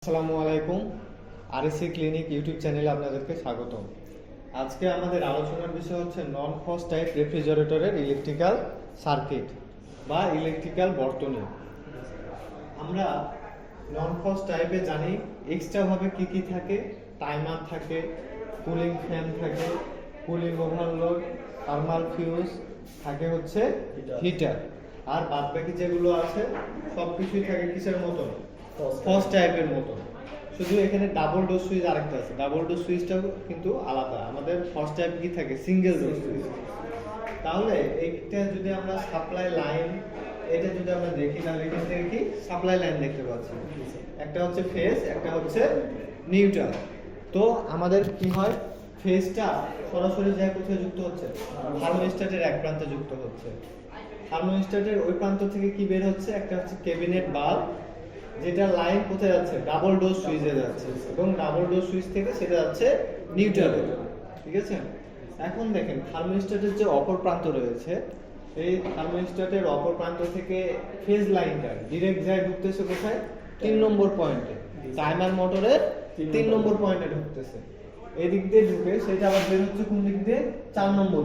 আসসালামু আলাইকুম। RSC clinic YouTube চ্যানেলে আপনাদেরকে স্বাগতম। আজকে আমাদের আলোচনার বিষয় হচ্ছে নন ফ্রস্ট টাইপ রেফ্রিজারেটরের ইলেকট্রিক্যাল সার্কিট বা ইলেকট্রিক্যাল বর্তনী। আমরা নন ফ্রস্ট টাইপে জানি এক্সট্রাভাবে কি কি থাকে। টাইমার থাকে, কুলিং ফ্যান থাকে, কুলিং ওভারলোড, থার্মাল ফিউজ থাকে, হচ্ছে হিটার। আর বাদ বাকি যেগুলো আছে সব কিছুই থাকে কিসের মতন, ফার্স্ট টাইপের মতো। শুধু এখানে ডাবল ডোর সুইচ আরেকটা আছে, ডাবল ডোর সুইচটাও কিন্তু আলাদা। আমাদের ফার্স্ট টাইপ কি থাকে, সিঙ্গেল ডোর সুইচ। তাহলে এইটা যদি আমরা সাপ্লাই লাইন, এটা যদি আমরা দেখি তাহলে এখান থেকে কি সাপ্লাই লাইন দেখতে পাচ্ছি, একটা হচ্ছে ফেজ, একটা হচ্ছে নিউট্রাল। তো আমাদের কি হয়, ফেজটা সরাসরি যায় কোথায় যুক্ত হচ্ছে, থার্মোস্ট্যাটের এক প্রান্তে যুক্ত হচ্ছে। থার্মোস্ট্যাটের ওই প্রান্ত থেকে কি বের হচ্ছে, একটা হচ্ছে ক্যাবিনেট বাল্ব, যেটা লাইন কোথায় যাচ্ছে, ডাবল ডোর সুইচে যাচ্ছে, এবং ডাবল ডোর সুইচ থেকে সেটা যাচ্ছে নিউট্রালে। ঠিক আছে। এখন দেখেন থার্মোস্ট্যাটের যে অপর প্রান্ত রয়েছে, এই থার্মোস্ট্যাটের অপর প্রান্ত থেকে ফেজ লাইনটা ডিরেক্ট যায় ঢুকতেছে কোথায়, 3 নম্বর পয়েন্টে। টাইমার মোটরের 3 নম্বর পয়েন্টে ঢুকতেছে। এই দিক দিয়ে ঢুকে সেটা আবার বের হচ্ছে কোন দিক দিয়ে, 4 নম্বর।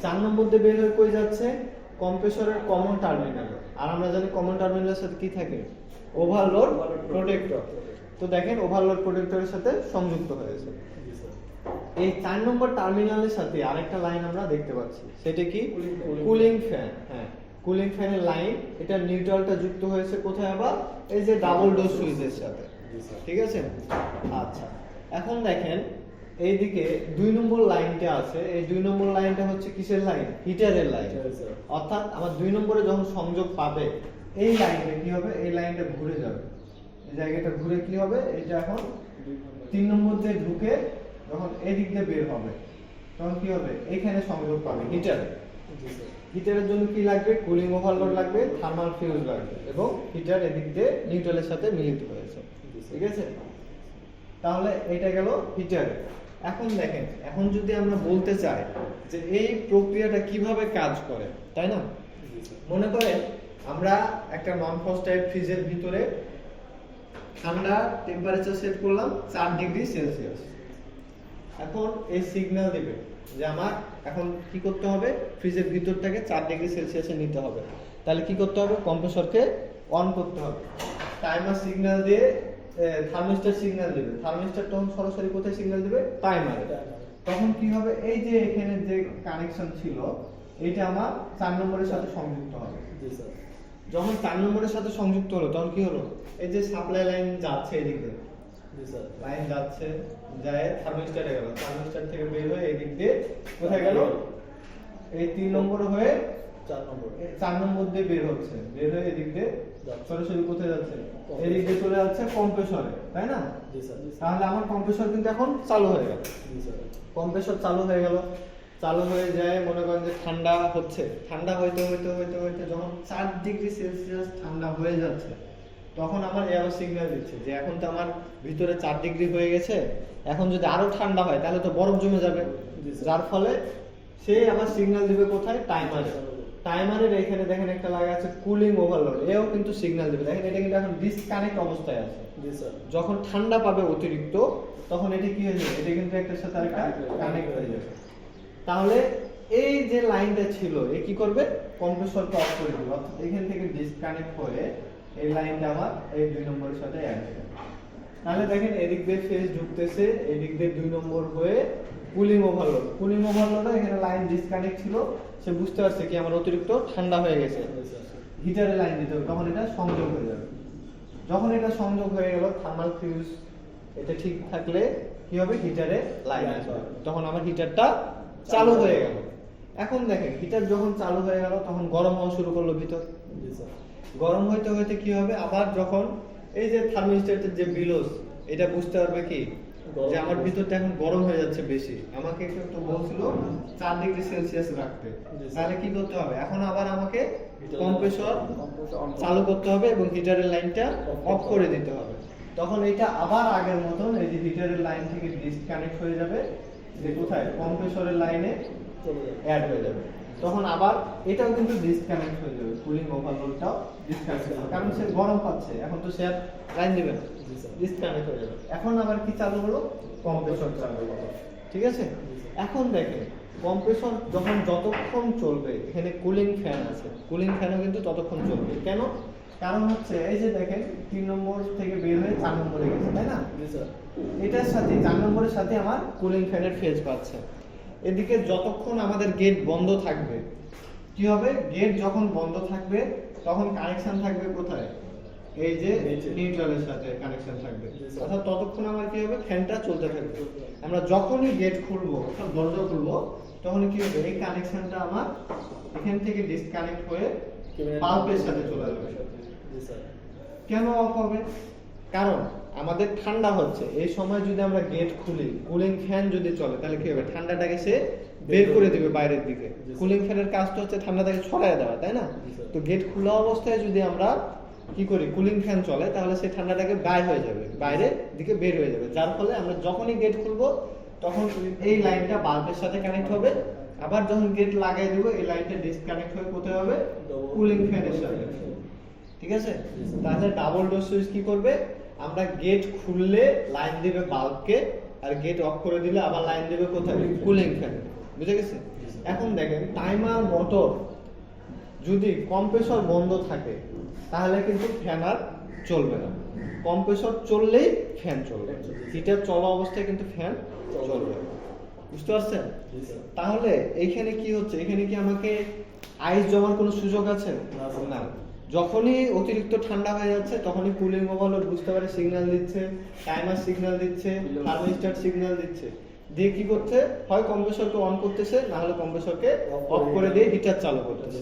4 নম্বর দিয়ে বের হয়ে কই যাচ্ছে, কম্প্রেসরের কমন টার্মিনালে। আর আমরা জানি কমন টার্মিনালের সাথে কি থাকে, ওভারলোড প্রোটেক্টর। তো দেখেন ওভারলোড প্রোটেক্টরের সাথে সংযুক্ত হয়েছে। এই 4 নম্বর টার্মিনালের সাথে আরেকটা লাইন আমরা দেখতে পাচ্ছি, সেটা কি, কুলিং ফ্যান। হ্যাঁ, কুলিং ফ্যানের লাইন, এটা নিউট্রালটা যুক্ত হয়েছে কোথায়, আবার এই যে ডাবল ডোর সুইচের সাথে। ঠিক আছে। আচ্ছা, এখন দেখেন এইদিকে 2 নম্বর লাইনটা আছে। এই 2 নম্বর লাইনটা হচ্ছে কিসের লাইন, হিটারের লাইন। অর্থাৎ আমার 2 নম্বরে যখন সংযোগ পাবে, এই লাইনটা কি হবে, এই লাইনটা ঘুরে যাবে, এই জায়গাটা ঘুরে কি হবে, এটা এখন 3 নম্বর দিয়ে ঢুকে যখন এই দিক দিয়ে বের হবে, তখন কি হবে, এখানে সংযোগ পাবে হিটারে। হিটারের জন্য কি লাগবে, কুলিং ওভারলোড লাগবে, থার্মাল ফিউজ লাগবে, এবং হিটার এদিক দিয়ে নিউট্রালের সাথে মিলিত হয়েছে। ঠিক আছে। তাহলে এটা গেল হিটারে। এখন দেখেন, এখন যদি আমরা বলতে চাই যে এই প্রক্রিয়াটা কিভাবে কাজ করে, তাই না? মনে করেন আমরা একটা নন ফ্রস্ট টাইপ ফ্রিজের ভিতরে ঠান্ডা টেম্পারেচার সেট করলাম 4 ডিগ্রি সেলসিয়াস। এখন এই সিগন্যাল দিবে যে আমার এখন কি করতে হবে, ফ্রিজের ভিতরটাকে 4 ডিগ্রি সেলসিয়াসে নিতে হবে। তাহলে কি করতে হবে, কম্প্রেসরকে অন করতে হবে। টাইমার সিগন্যাল দিয়ে থার্মোস্ট্যাট সিগন্যাল দিবে। থার্মোস্ট্যাট তখন সরাসরি কোথায় সিগন্যাল দিবে, টাইমারে। তখন কি হবে, এই যে এখানে যে কানেকশন ছিল, এটা আমার 4 নম্বরের সাথে সংযুক্ত হবে। যখন 4 নম্বরের সাথে সংযুক্ত হলো, তখন কি হলো, এই যে সাপ্লাই লাইন যাচ্ছে এদিকে, লাইন যাচ্ছে, যায় থার্মোস্ট্যাটে গেল, থার্মোস্ট্যাট থেকে বের হয়ে এদিক দিয়ে কোথায় গেল, এই 3 নম্বর হয়ে 4 নম্বর দিয়ে বের হচ্ছে, বের হয়ে এদিক দিয়ে সরাসরি কোথায় যাচ্ছে, এদিক দিয়ে চলে যাচ্ছে কম্প্রেসরে, তাই না? তাহলে আমার কম্প্রেসর কিন্তু এখন চালু হয়ে গেল। কম্প্রেসর চালু হয়ে গেল, চালু হয়ে যায়, মনে করেন যে ঠান্ডা হচ্ছে, ঠান্ডা হইতে হইতে হইতে হইতে যখন 4 ডিগ্রি সেলসিয়াস ঠান্ডা হয়ে যাচ্ছে, তখন আমার এয়ার সিগন্যাল দিচ্ছে যে এখন তো আমার ভিতরে 4 ডিগ্রি হয়ে গেছে, এখন যদি আরো ঠান্ডা হয় তাহলে তো বরফ জমে যাবে। যার ফলে সে আবার সিগন্যাল দিবে কোথায়, টাইমারে। টাইমারের এখানে দেখেন একটা লাগা আছে কুলিং ওভারলোড, এও কিন্তু সিগন্যাল দিবে। দেখেন এটা কিন্তু এখন ডিসকানেক্ট অবস্থায় আছে। যখন ঠান্ডা পাবে অতিরিক্ত, তখন এটা কি হয়ে যাবে, এটা কিন্তু একটার সাথে আরেকটা কানেক্ট হয়ে যাবে। তাহলে এই যে লাইনটা ছিল, এ কি করবে, কম্প্রেসরকে অফ করে দিবে। অর্থাৎ এখান থেকে ডিসকানেক্ট হয়ে এই লাইনটা আবার এই 2 নম্বরের সাথে অ্যাড হবে। তাহলে দেখেন এদিক দিয়ে ফেজ ঢুকতেছে, এদিক দিয়ে 2 নম্বর হয়ে কুলিং ওভারলোড। কুলিং ওভারলোডে এখানে লাইন ডিসকানেক্ট ছিল, সে বুঝতে পারছে কি আমার অতিরিক্ত ঠান্ডা হয়ে গেছে, হিটারে লাইন দিতে হবে, তখন এটা সংযোগ হয়ে যাবে। যখন এটা সংযোগ হয়ে গেল, থার্মাল ফিউজ এটা ঠিক থাকলে কি হবে, হিটারে লাইন আসবে, তখন আমার হিটারটা চালু হয়ে গেল। এখন দেখেন হিটার যখন চালু হয়ে গেল, তখন গরম হওয়া শুরু করলো ভিতর। গরম হইতে হইতে কি হবে, আবার যখন এই যে থার্মোস্ট্যাটের যে বিলোস, এটা বুঝতে পারবে কি যে আমার ভিতরটা এখন গরম হয়ে যাচ্ছে বেশি, আমাকে একটু বলছিল 4 ডিগ্রি সেলসিয়াস রাখতে। তাহলে কি করতে হবে, এখন আবার আমাকে কম্প্রেসর চালু করতে হবে এবং হিটারের লাইনটা অফ করে দিতে হবে। তখন এটা আবার আগের মতন এই যে হিটারের লাইন থেকে ডিসকানেক্ট হয়ে যাবে, যে কোথায়, কম্প্রেসরের লাইনে অ্যাড হয়ে যাবে। তখন আবার এটাও কিন্তু ডিসকানেক্ট হয়ে যাবে, কুলিং ওভারলোডটাও ডিসকানেক্ট হবে, কারণ সে গরম পাচ্ছে, এখন তো সে আর লাইন দিবে না। জি স্যার। ডিসকানেক্ট হয়ে যাবে। এখন আবার কি চালু হলো, কম্প্রেসর চালু হলো, ঠিক আছে। এখন দেখেন কম্প্রেসর যখন যতক্ষণ চলবে, এখানে কুলিং ফ্যান আছে, কুলিং ফ্যানও কিন্তু ততক্ষণ চলবে। কেন? কারণ হচ্ছে এই যে দেখেন 3 নম্বর থেকে বের হয়ে 4 নম্বরে গেছে, তাই না? জি স্যার। এটার সাথে 4 নম্বরের সাথে আমার কুলিং ফ্যানের ফেজ পাচ্ছে। এদিকে যতক্ষণ আমাদের গেট বন্ধ থাকবে, কি হবে, গেট যখন বন্ধ থাকবে তখন কানেকশন থাকবে কোথায়, এই যে নিউট্রালের সাথে কানেকশন থাকবে। অর্থাৎ ততক্ষণ আমার কি হবে, ফ্যানটা চলতে থাকবে। আমরা যখনই গেট খুলবো অর্থাৎ দরজা খুলবো, তখন কি হবে, এই কানেকশনটা আমার এখান থেকে ডিসকানেক্ট হয়ে বাল্বের সাথে চলে যাবে। জি স্যার। কেন অফ হবে? কারণ আমাদের ঠান্ডা হচ্ছে, এই সময় যদি আমরা গেট খুলি, কুলিং ফ্যান যদি চলে, তাহলে কি হবে, ঠান্ডাটাকে সে বের করে দিবে বাইরের দিকে। কুলিং ফ্যানের কাজটা হচ্ছে ঠান্ডাটাকে ছড়ায় দেওয়া, তাই না? তো গেট খোলা অবস্থায় যদি আমরা কি করি, কুলিং ফ্যান চলে, তাহলে সেই ঠান্ডাটাকে বাইরে হয়ে যাবে, বাইরের দিকে বের হয়ে যাবে। যার ফলে আমরা যখনই গেট খুলবো তখন এই লাইনটা বাল্বের সাথে কানেক্ট হবে, আবার যখন গেট লাগাই দেবো এই লাইনটা ডিসকানেক্ট হয়ে কোথায় হবে, কুলিং ফ্যানের সাথে। ঠিক আছে? তাহলে ডাবল ডোর সুইচ কি করবে, আমরা গেট খুললে লাইন দিবে বাল্বকে, আর গেট অফ করে দিলে আবার লাইন দিবে কোথায়, কুলিং ফ্যান। বুঝে গেছে? এখন দেখেন টাইমার মোটর যদি কম্প্রেসর বন্ধ থাকে তাহলে কিন্তু ফ্যান আর চলবে না, কম্প্রেসর চললেই ফ্যান চলবে, হিটার চলা অবস্থায় কিন্তু ফ্যান চলবে। বুঝতে পারছেন? তাহলে এইখানে কি হচ্ছে, এখানে কি আমাকে আইস জমার কোনো সুযোগ আছে? না। যখনই অতিরিক্ত ঠান্ডা হয়ে যাচ্ছে তখনই কুলিং ওভারলোড বুঝতে পারে, সিগন্যাল দিচ্ছে, টাইমার সিগন্যাল দিচ্ছে, থার্মোস্ট্যাট সিগন্যাল দিচ্ছে, দিয়ে কি করছে, হয় কম্প্রেসরকে অন করতেছে, না হলে কম্প্রেসরকে অফ করে দিয়ে হিটার চালু করতেছে।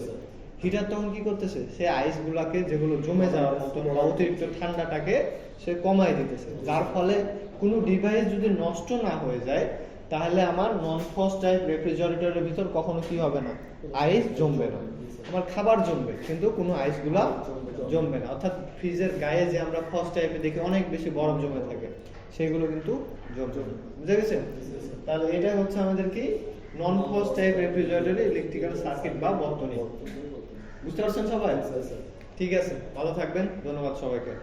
হিটার তখন কি করতেছে, সে আইস গুলাকে যেগুলো জমে যাওয়ার মতো বা অতিরিক্ত ঠান্ডাটাকে সে কমাই দিতেছে। যার ফলে কোনো ডিভাইস যদি নষ্ট না হয়ে যায়, তাহলে আমার নন ফ্রস্ট টাইপ রেফ্রিজারেটরের ভিতর কখনো কি হবে না, আইস জমবে না। আমার খাবার জমবে কিন্তু কোনো আইস গুলা জমবে না। অর্থাৎ ফ্রিজের গায়ে যে আমরা ফ্রস্ট টাইপে দেখি অনেক বেশি বরফ জমে থাকে, সেগুলো কিন্তু জমবে না। বুঝে গেছে? তাহলে এটা হচ্ছে আমাদের কি, নন ফ্রস্ট টাইপ রেফ্রিজারেটরের ইলেকট্রিক্যাল সার্কিট বা বর্তনী। বুঝতে পারছেন সবাই? ঠিক আছে, ভালো থাকবেন, ধন্যবাদ সবাইকে।